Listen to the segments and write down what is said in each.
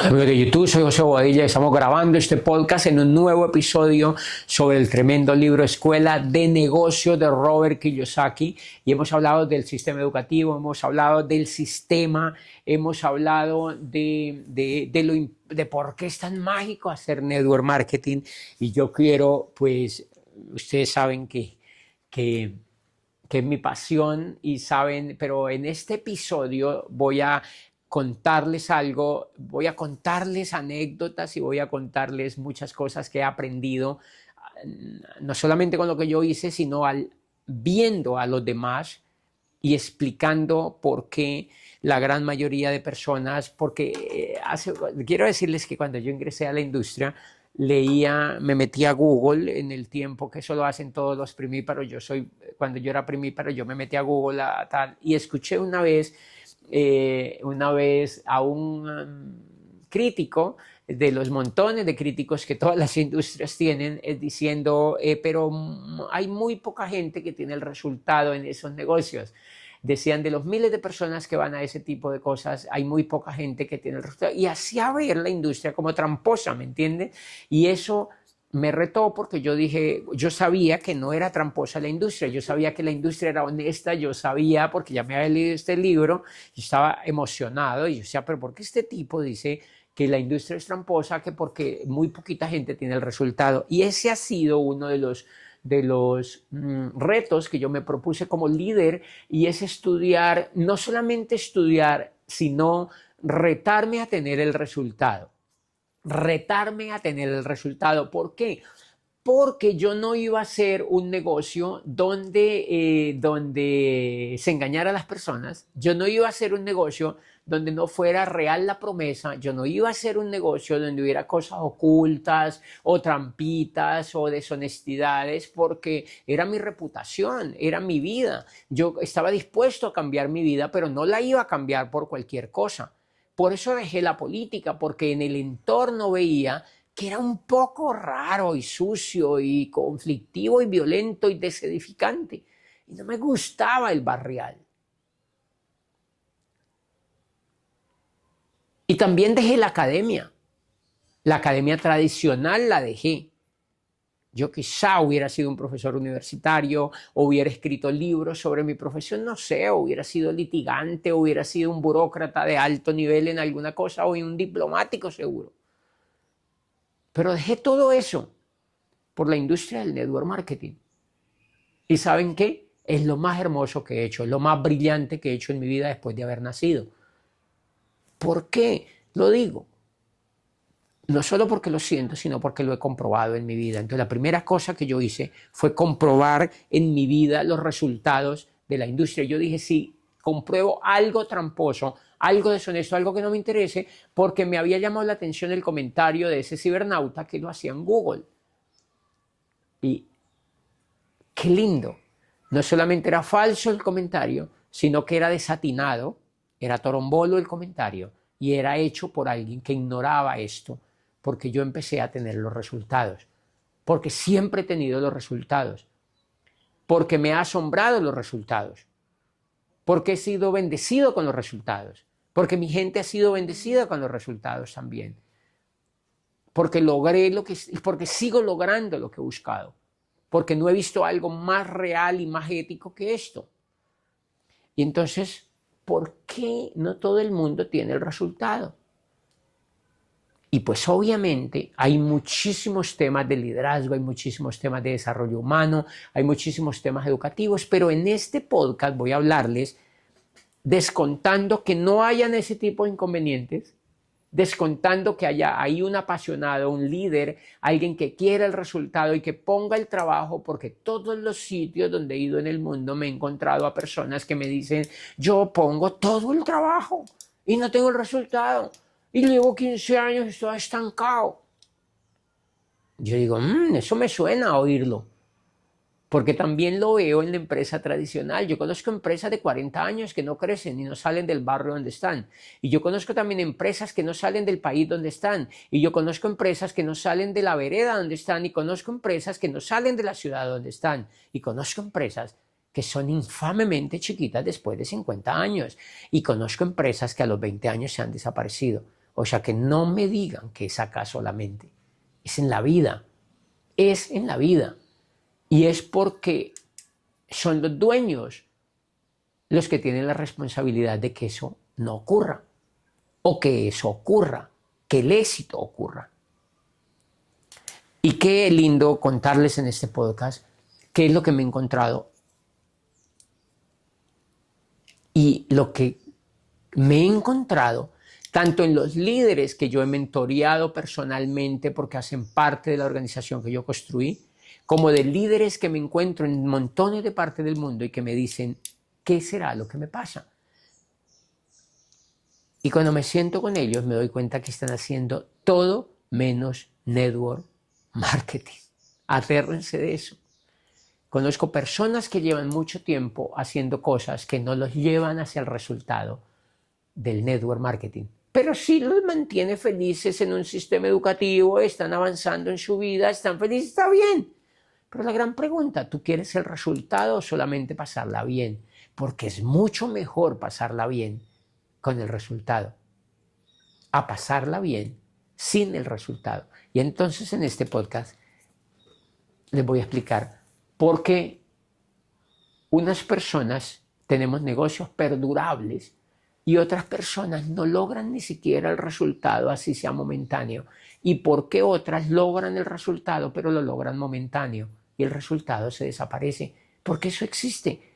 Amigos de YouTube, soy José Bobadilla y estamos grabando este podcast en un nuevo episodio sobre el tremendo libro Escuela de Negocios de Robert Kiyosaki. Y hemos hablado del sistema educativo, hemos hablado del sistema, hemos hablado de por qué es tan mágico hacer network marketing. Y yo quiero, pues, ustedes saben que es mi pasión y saben, pero en este episodio voy a contarles algo, voy a contarles anécdotas y voy a contarles muchas cosas que he aprendido, no solamente con lo que yo hice, sino viendo a los demás y explicando por qué la gran mayoría de personas, porque quiero decirles que cuando yo ingresé a la industria, me metí a Google en el tiempo que eso lo hacen todos los primíparos. Cuando yo era primíparo, yo me metí a Google y escuché una vez a un crítico de los montones de críticos que todas las industrias tienen, diciendo, pero hay muy poca gente que tiene el resultado en esos negocios. Decían, de los miles de personas que van a ese tipo de cosas, hay muy poca gente que tiene el resultado. Y hacía ver la industria como tramposa, ¿me entiendes? Y eso me retó porque yo dije, yo sabía que no era tramposa la industria, yo sabía que la industria era honesta, yo sabía, porque ya me había leído este libro, y estaba emocionado, y yo decía, pero ¿por qué este tipo dice que la industria es tramposa? Que porque muy poquita gente tiene el resultado. Y ese ha sido uno de los retos que yo me propuse como líder, y es estudiar, no solamente estudiar, sino retarme a tener el resultado. Retarme a tener el resultado. ¿Por qué? Porque yo no iba a hacer un negocio donde se engañara a las personas. Yo no iba a hacer un negocio donde no fuera real la promesa. Yo no iba a hacer un negocio donde hubiera cosas ocultas o trampitas o deshonestidades, porque era mi reputación, era mi vida. Yo estaba dispuesto a cambiar mi vida, pero no la iba a cambiar por cualquier cosa. Por eso dejé la política, porque en el entorno veía que era un poco raro y sucio y conflictivo y violento y desedificante. Y no me gustaba el barrial. Y también dejé la academia. La academia tradicional la dejé. Yo quizá hubiera sido un profesor universitario, o hubiera escrito libros sobre mi profesión, no sé, o hubiera sido litigante, o hubiera sido un burócrata de alto nivel en alguna cosa, o un diplomático seguro. Pero dejé todo eso por la industria del network marketing. ¿Y saben qué? Es lo más hermoso que he hecho, es lo más brillante que he hecho en mi vida después de haber nacido. ¿Por qué lo digo? No solo porque lo siento, sino porque lo he comprobado en mi vida. Entonces, la primera cosa que yo hice fue comprobar en mi vida los resultados de la industria. Yo dije, sí, compruebo algo tramposo, algo deshonesto, algo que no me interese, porque me había llamado la atención el comentario de ese cibernauta que lo hacía en Google. Y qué lindo. No solamente era falso el comentario, sino que era desatinado, era torombolo el comentario, y era hecho por alguien que ignoraba esto, porque yo empecé a tener los resultados, porque siempre he tenido los resultados, porque me ha asombrado los resultados, porque he sido bendecido con los resultados, porque mi gente ha sido bendecida con los resultados también, porque porque sigo logrando lo que he buscado, porque no he visto algo más real y más ético que esto. Y entonces, ¿por qué no todo el mundo tiene el resultado? Y pues obviamente hay muchísimos temas de liderazgo, hay muchísimos temas de desarrollo humano, hay muchísimos temas educativos, pero en este podcast voy a hablarles descontando que no hayan ese tipo de inconvenientes, descontando que hay un apasionado, un líder, alguien que quiera el resultado y que ponga el trabajo, porque todos los sitios donde he ido en el mundo me he encontrado a personas que me dicen, yo pongo todo el trabajo y no tengo el resultado. Y llevo 15 años y estoy estancado. Yo digo, eso me suena a oírlo. Porque también lo veo en la empresa tradicional. Yo conozco empresas de 40 años que no crecen y no salen del barrio donde están. Y yo conozco también empresas que no salen del país donde están. Y yo conozco empresas que no salen de la vereda donde están. Y conozco empresas que no salen de la ciudad donde están. Y conozco empresas que son infamemente chiquitas después de 50 años. Y conozco empresas que a los 20 años se han desaparecido. O sea, que no me digan que es acá solamente. Es en la vida. Es en la vida. Y es porque son los dueños los que tienen la responsabilidad de que eso no ocurra. O que eso ocurra. Que el éxito ocurra. Y qué lindo contarles en este podcast qué es lo que me he encontrado. Y lo que me he encontrado, tanto en los líderes que yo he mentoreado personalmente porque hacen parte de la organización que yo construí, como de líderes que me encuentro en montones de partes del mundo y que me dicen, ¿qué será lo que me pasa? Y cuando me siento con ellos me doy cuenta que están haciendo todo menos network marketing. Atérrense de eso. Conozco personas que llevan mucho tiempo haciendo cosas que no los llevan hacia el resultado del network marketing, pero sí los mantiene felices en un sistema educativo, están avanzando en su vida, están felices, está bien. Pero la gran pregunta, ¿tú quieres el resultado o solamente pasarla bien? Porque es mucho mejor pasarla bien con el resultado a pasarla bien sin el resultado. Y entonces en este podcast les voy a explicar por qué unas personas tenemos negocios perdurables y otras personas no logran ni siquiera el resultado, así sea momentáneo. Y por qué otras logran el resultado, pero lo logran momentáneo y el resultado se desaparece, porque eso existe.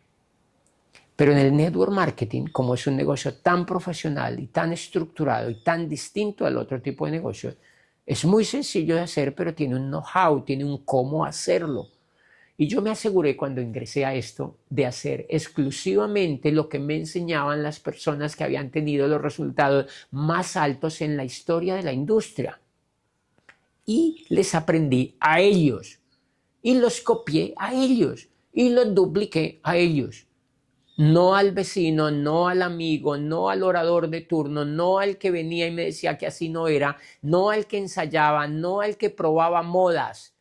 Pero en el network marketing, como es un negocio tan profesional y tan estructurado y tan distinto al otro tipo de negocios, es muy sencillo de hacer, pero tiene un know-how, tiene un cómo hacerlo. Y yo me aseguré cuando ingresé a esto de hacer exclusivamente lo que me enseñaban las personas que habían tenido los resultados más altos en la historia de la industria. Y les aprendí a ellos. Y los copié a ellos. Y los dupliqué a ellos. No al vecino, no al amigo, no al orador de turno, no al que venía y me decía que así no era, no al que ensayaba, no al que probaba modas.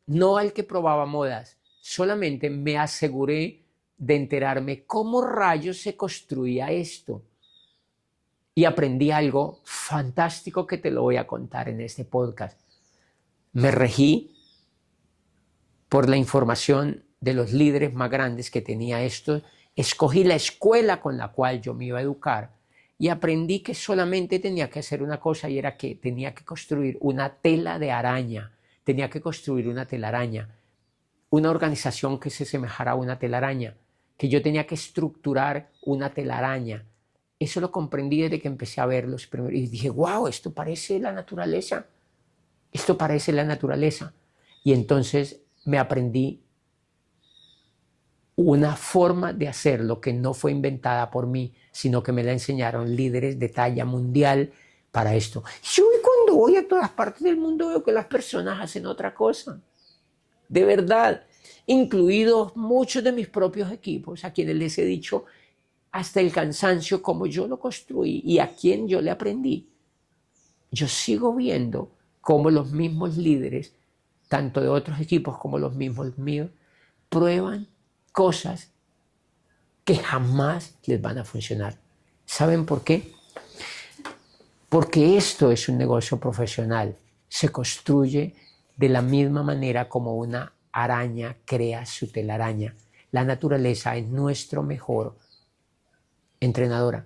No al que probaba modas, solamente me aseguré de enterarme cómo rayos se construía esto. Y aprendí algo fantástico que te lo voy a contar en este podcast. Me regí por la información de los líderes más grandes que tenía esto. Escogí la escuela con la cual yo me iba a educar y aprendí que solamente tenía que hacer una cosa y era que tenía que construir una tela de araña. Tenía que construir una telaraña. Una organización que se semejara a una telaraña, que yo tenía que estructurar una telaraña. Eso lo comprendí desde que empecé a ver los primeros y dije, wow, esto parece la naturaleza, esto parece la naturaleza. Y entonces me aprendí una forma de hacerlo que no fue inventada por mí, sino que me la enseñaron líderes de talla mundial para esto. Yo cuando voy a todas partes del mundo veo que las personas hacen otra cosa. De verdad, incluidos muchos de mis propios equipos, a quienes les he dicho hasta el cansancio cómo yo lo construí y a quién yo le aprendí. Yo sigo viendo cómo los mismos líderes, tanto de otros equipos como los mismos míos, prueban cosas que jamás les van a funcionar. ¿Saben por qué? Porque esto es un negocio profesional. Se construye de la misma manera como una araña crea su telaraña. La naturaleza es nuestro mejor entrenadora.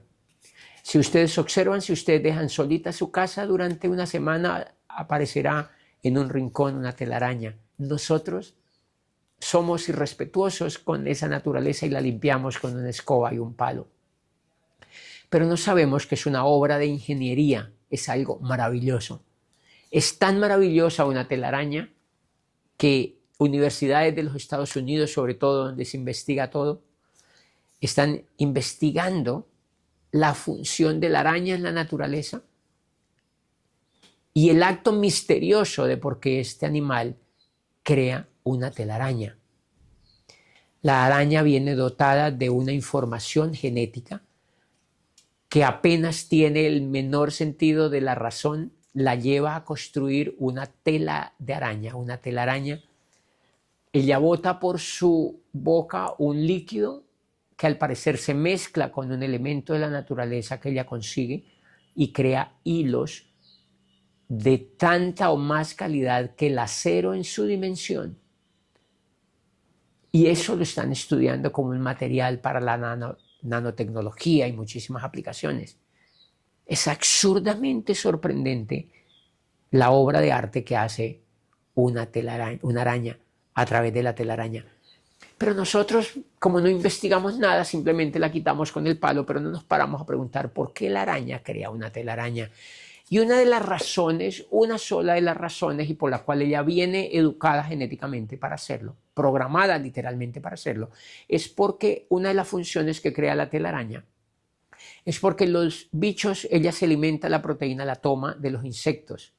Si ustedes observan, si ustedes dejan solita su casa durante una semana, aparecerá en un rincón una telaraña. Nosotros somos irrespetuosos con esa naturaleza y la limpiamos con una escoba y un palo. Pero no sabemos que es una obra de ingeniería, es algo maravilloso. Es tan maravillosa una telaraña que universidades de los Estados Unidos, sobre todo donde se investiga todo, están investigando la función de la araña en la naturaleza y el acto misterioso de por qué este animal crea una telaraña. La araña viene dotada de una información genética que apenas tiene el menor sentido de la razón, la lleva a construir una tela de araña, una telaraña. Ella bota por su boca un líquido que al parecer se mezcla con un elemento de la naturaleza que ella consigue y crea hilos de tanta o más calidad que el acero en su dimensión. Y eso lo están estudiando como un material para la nanotecnología y muchísimas aplicaciones. Es absurdamente sorprendente la obra de arte que hace una araña a través de la telaraña. Pero nosotros, como no investigamos nada, simplemente la quitamos con el palo, pero no nos paramos a preguntar por qué la araña crea una telaraña. Y una de las razones, una sola de las razones, y por la cual ella viene educada genéticamente para hacerlo, programada literalmente para hacerlo, es porque una de las funciones que crea la telaraña es porque los bichos, ella se alimenta, la proteína la toma de los insectos.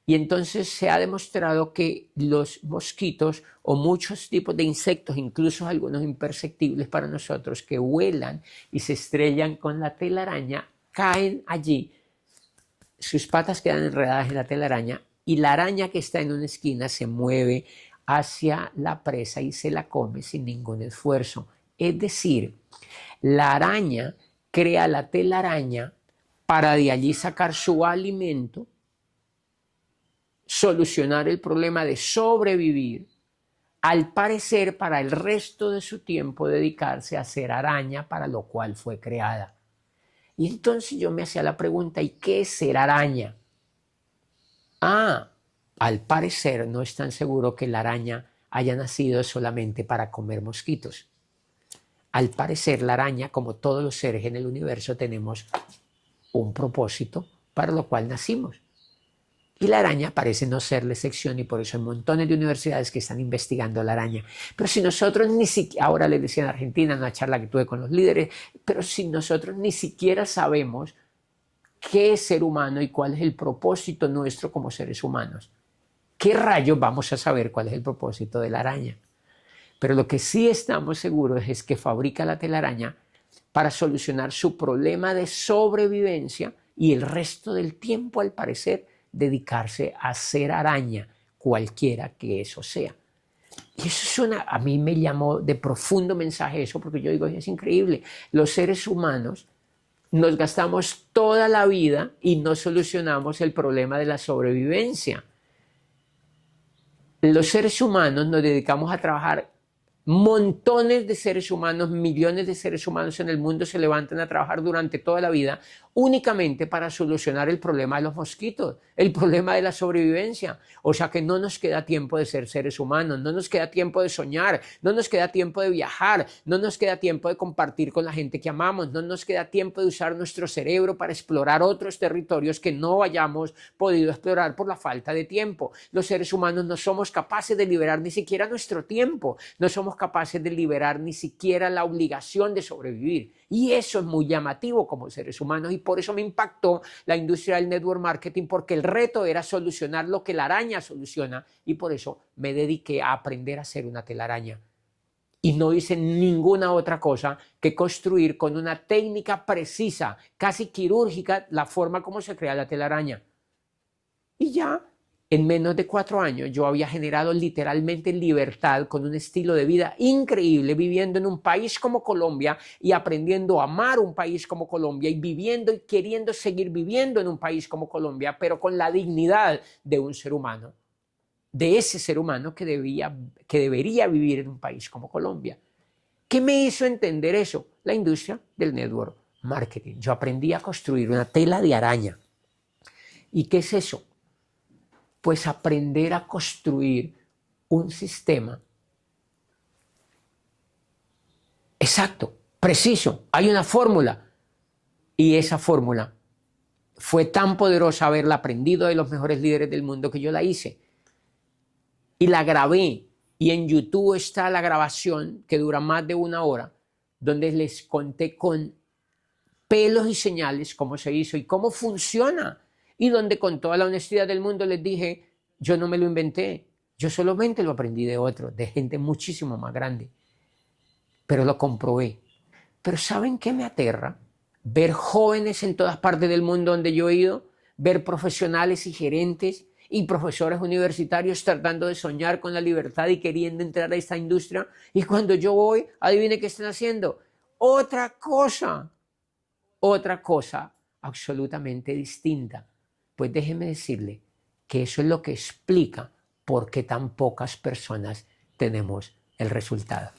Y entonces se ha demostrado que los mosquitos o muchos tipos de insectos, incluso algunos imperceptibles para nosotros, que vuelan y se estrellan con la telaraña, caen allí, sus patas quedan enredadas en la telaraña y la araña que está en una esquina se mueve hacia la presa y se la come sin ningún esfuerzo. Es decir, la araña crea la telaraña para de allí sacar su alimento, solucionar el problema de sobrevivir, al parecer para el resto de su tiempo dedicarse a ser araña, para lo cual fue creada. Y entonces yo me hacía la pregunta, ¿y qué es ser araña? Al parecer no es tan seguro que la araña haya nacido solamente para comer mosquitos. Al parecer la araña, como todos los seres en el universo, tenemos un propósito para lo cual nacimos. Y la araña parece no ser la excepción y por eso hay montones de universidades que están investigando la araña. Pero si nosotros ni siquiera, ahora les decía en Argentina, en una charla que tuve con los líderes, pero si nosotros ni siquiera sabemos qué es ser humano y cuál es el propósito nuestro como seres humanos, ¿qué rayos vamos a saber cuál es el propósito de la araña? Pero lo que sí estamos seguros es que fabrica la telaraña para solucionar su problema de sobrevivencia y el resto del tiempo, al parecer, dedicarse a ser araña, cualquiera que eso sea. Y eso a mí me llamó de profundo mensaje eso, porque yo digo, es increíble, los seres humanos nos gastamos toda la vida y no solucionamos el problema de la sobrevivencia. Los seres humanos nos dedicamos a trabajar. Montones de seres humanos, millones de seres humanos en el mundo se levantan a trabajar durante toda la vida únicamente para solucionar el problema de los mosquitos, el problema de la sobrevivencia. O sea que no nos queda tiempo de ser seres humanos, no nos queda tiempo de soñar, no nos queda tiempo de viajar, no nos queda tiempo de compartir con la gente que amamos, no nos queda tiempo de usar nuestro cerebro para explorar otros territorios que no hayamos podido explorar por la falta de tiempo. Los seres humanos no somos capaces de liberar ni siquiera nuestro tiempo, no somos capaces de liberar ni siquiera la obligación de sobrevivir. Y eso es muy llamativo como seres humanos y por eso me impactó la industria del network marketing, porque el reto era solucionar lo que la araña soluciona y por eso me dediqué a aprender a hacer una telaraña. Y no hice ninguna otra cosa que construir con una técnica precisa, casi quirúrgica, la forma como se crea la telaraña. Y ya, en menos de 4 años, yo había generado literalmente libertad con un estilo de vida increíble, viviendo en un país como Colombia y aprendiendo a amar un país como Colombia y viviendo y queriendo seguir viviendo en un país como Colombia, pero con la dignidad de un ser humano, de ese ser humano que debería vivir en un país como Colombia. ¿Qué me hizo entender eso? La industria del network marketing. Yo aprendí a construir una tela de araña. ¿Y qué es eso? Pues aprender a construir un sistema exacto, preciso. Hay una fórmula y esa fórmula fue tan poderosa haberla aprendido de los mejores líderes del mundo que yo la hice y la grabé, y en YouTube está la grabación que dura más de 1 hora donde les conté con pelos y señales cómo se hizo y cómo funciona. Y donde con toda la honestidad del mundo les dije, yo no me lo inventé, yo solamente lo aprendí de otros, de gente muchísimo más grande, pero lo comprobé. Pero ¿saben qué me aterra? Ver jóvenes en todas partes del mundo donde yo he ido, ver profesionales y gerentes y profesores universitarios tratando de soñar con la libertad y queriendo entrar a esta industria, y cuando yo voy, adivine qué están haciendo, otra cosa absolutamente distinta. Pues déjeme decirle que eso es lo que explica por qué tan pocas personas tenemos el resultado.